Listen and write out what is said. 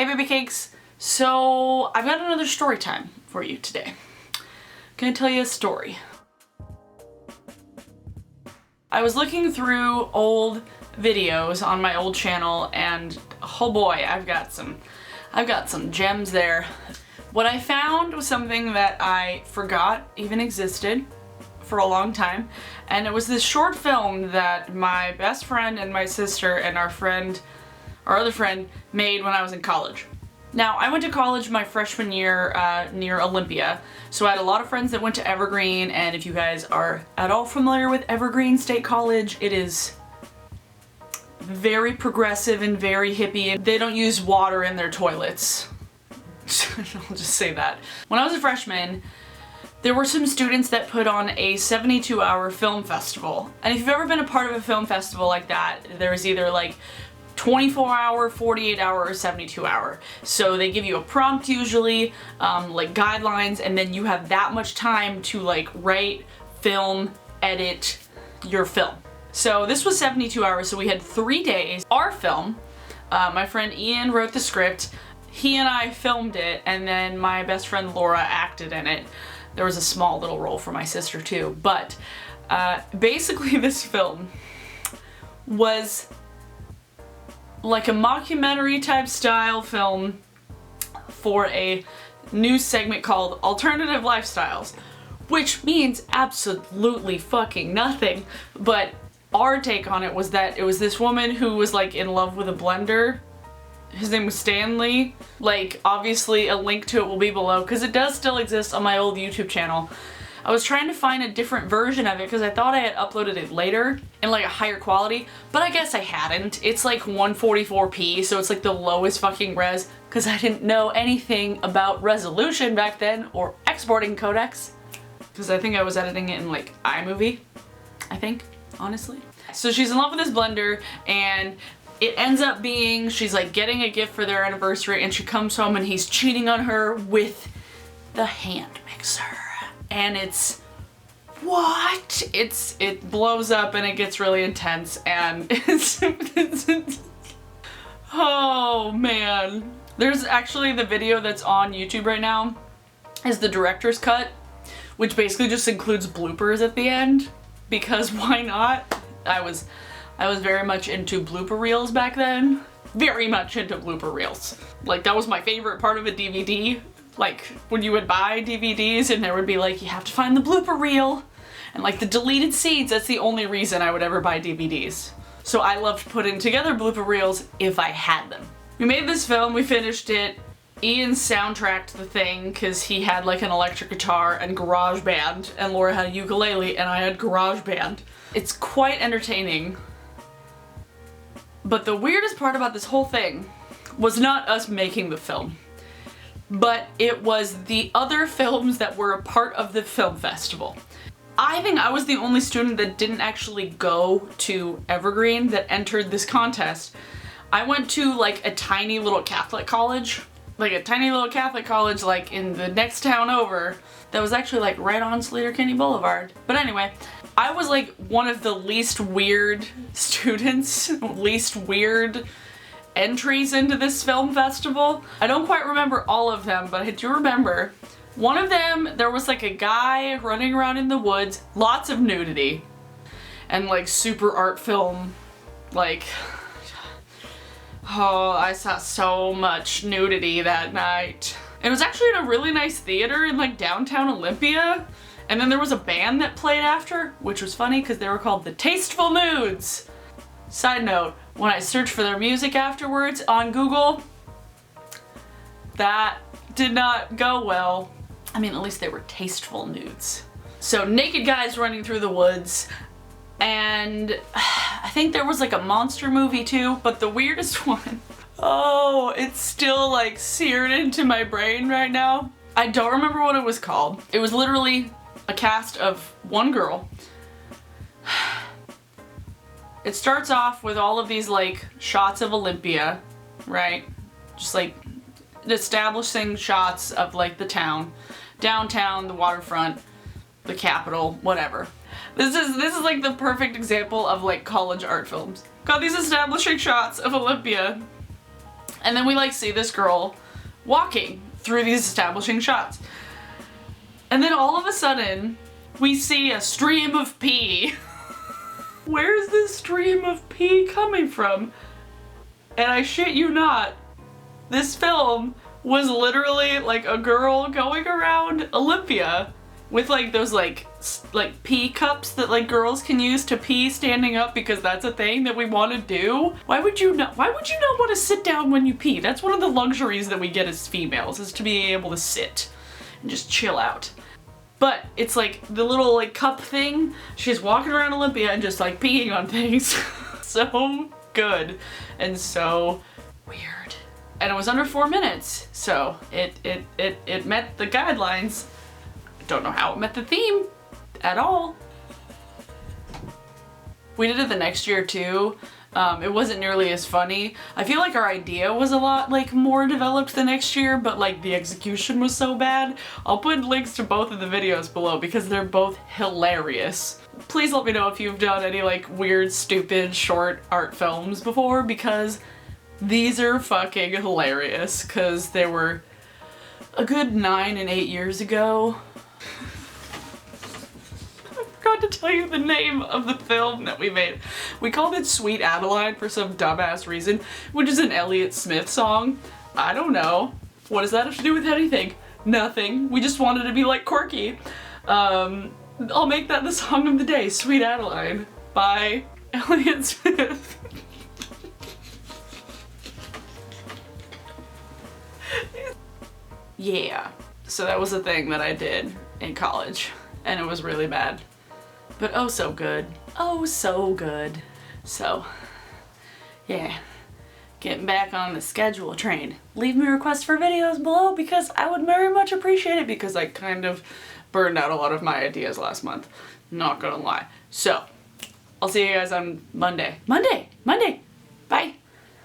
Hey baby cakes! So I've got another story time for you today. I'm gonna tell you a story. I was looking through old videos on my old channel and oh boy, I've got some gems there. What I found was something that I forgot even existed for a long time, and it was this short film that my best friend and my sister and our other friend made when I was in college. Now, I went to college my freshman year near Olympia, so I had a lot of friends that went to Evergreen, and if you guys are at all familiar with Evergreen State College, it is very progressive and very hippie, and they don't use water in their toilets. I'll just say that. When I was a freshman, there were some students that put on a 72-hour film festival. And if you've ever been a part of a film festival like that, there's either like 24-hour, 48-hour, or 72-hour. So they give you a prompt usually, like guidelines, and then you have that much time to like write, film, edit your film. So this was 72 hours, so we had 3 days. Our film, my friend Ian wrote the script, he and I filmed it, and then my best friend Laura acted in it. There was a small little role for my sister too, but basically this film was like a mockumentary type style film for a news segment called Alternative Lifestyles, which means absolutely fucking nothing, but our take on it was that it was this woman who was like in love with a blender. His name was Stanley. Like, obviously a link to it will be below because it does still exist on my old YouTube channel. I was trying to find a different version of it because I thought I had uploaded it later in like a higher quality, but I guess I hadn't. It's like 144p, so it's like the lowest fucking res because I didn't know anything about resolution back then or exporting codecs because I think I was editing it in like iMovie, I think, honestly. So she's in love with this blender, and it ends up being she's like getting a gift for their anniversary, and she comes home and he's cheating on her with the hand mixer. And it's what? It blows up and it gets really intense, and it's oh man. There's actually the video that's on YouTube right now is the director's cut, which basically just includes bloopers at the end because why not? I was very much into blooper reels back then. Very much into blooper reels. Like, that was my favorite part of a DVD. Like, when you would buy DVDs and there would be like, you have to find the blooper reel and like the deleted scenes. That's the only reason I would ever buy DVDs. So I loved putting together blooper reels if I had them. We made this film, we finished it. Ian soundtracked the thing because he had like an electric guitar and GarageBand, and Laura had a ukulele and I had GarageBand. It's quite entertaining. But the weirdest part about this whole thing was not us making the film, but it was the other films that were a part of the film festival. I think I was the only student that didn't actually go to Evergreen that entered this contest. I went to like a tiny little Catholic college, like in the next town over that was actually like right on Sleater-Kinney Boulevard. But anyway, I was like one of the least weird students, least weird entries into this film festival. I don't quite remember all of them, but I do remember one of them, there was like a guy running around in the woods, lots of nudity, and like super art film, like, oh, I saw so much nudity that night. It was actually in a really nice theater in like downtown Olympia. And then there was a band that played after, which was funny because they were called the Tasteful Nudes. Side note, when I searched for their music afterwards on Google, that did not go well. I mean, at least they were tasteful nudes. So naked guys running through the woods, and I think there was like a monster movie too, but the weirdest one, oh, it's still like seared into my brain right now. I don't remember what it was called. It was literally a cast of one girl. It starts off with all of these like shots of Olympia, right? Just like establishing shots of like the town, downtown, the waterfront, the Capitol, whatever. This is like the perfect example of like college art films. Got these establishing shots of Olympia. And then we like see this girl walking through these establishing shots. And then all of a sudden, we see a stream of pee. Where's this stream of pee coming from? And I shit you not, this film was literally like a girl going around Olympia with like those like pee cups that like girls can use to pee standing up because that's a thing that we want to do. Why would you not want to sit down when you pee? That's one of the luxuries that we get as females, is to be able to sit and just chill out. But it's like the little like cup thing. She's walking around Olympia and just like peeing on things. So good and so weird. And it was under 4 minutes, so it met the guidelines. Don't know how it met the theme at all. We did it the next year too. It wasn't nearly as funny. I feel like our idea was a lot like more developed the next year, but like the execution was so bad. I'll put links to both of the videos below because they're both hilarious. Please let me know if you've done any like weird, stupid, short art films before, because these are fucking hilarious, because they were a good 9 and 8 years ago. I forgot to tell you the name of the film that we made. We called it Sweet Adeline for some dumbass reason, which is an Elliott Smith song. I don't know. What does that have to do with anything? Nothing. We just wanted to be like quirky. I'll make that the song of the day, Sweet Adeline by Elliott Smith. Yeah, so that was a thing that I did in college, and it was really bad. But oh so good. Oh so good. So, yeah, getting back on the schedule train. Leave me requests for videos below because I would very much appreciate it, because I kind of burned out a lot of my ideas last month. Not gonna lie. So, I'll see you guys on Monday. Monday!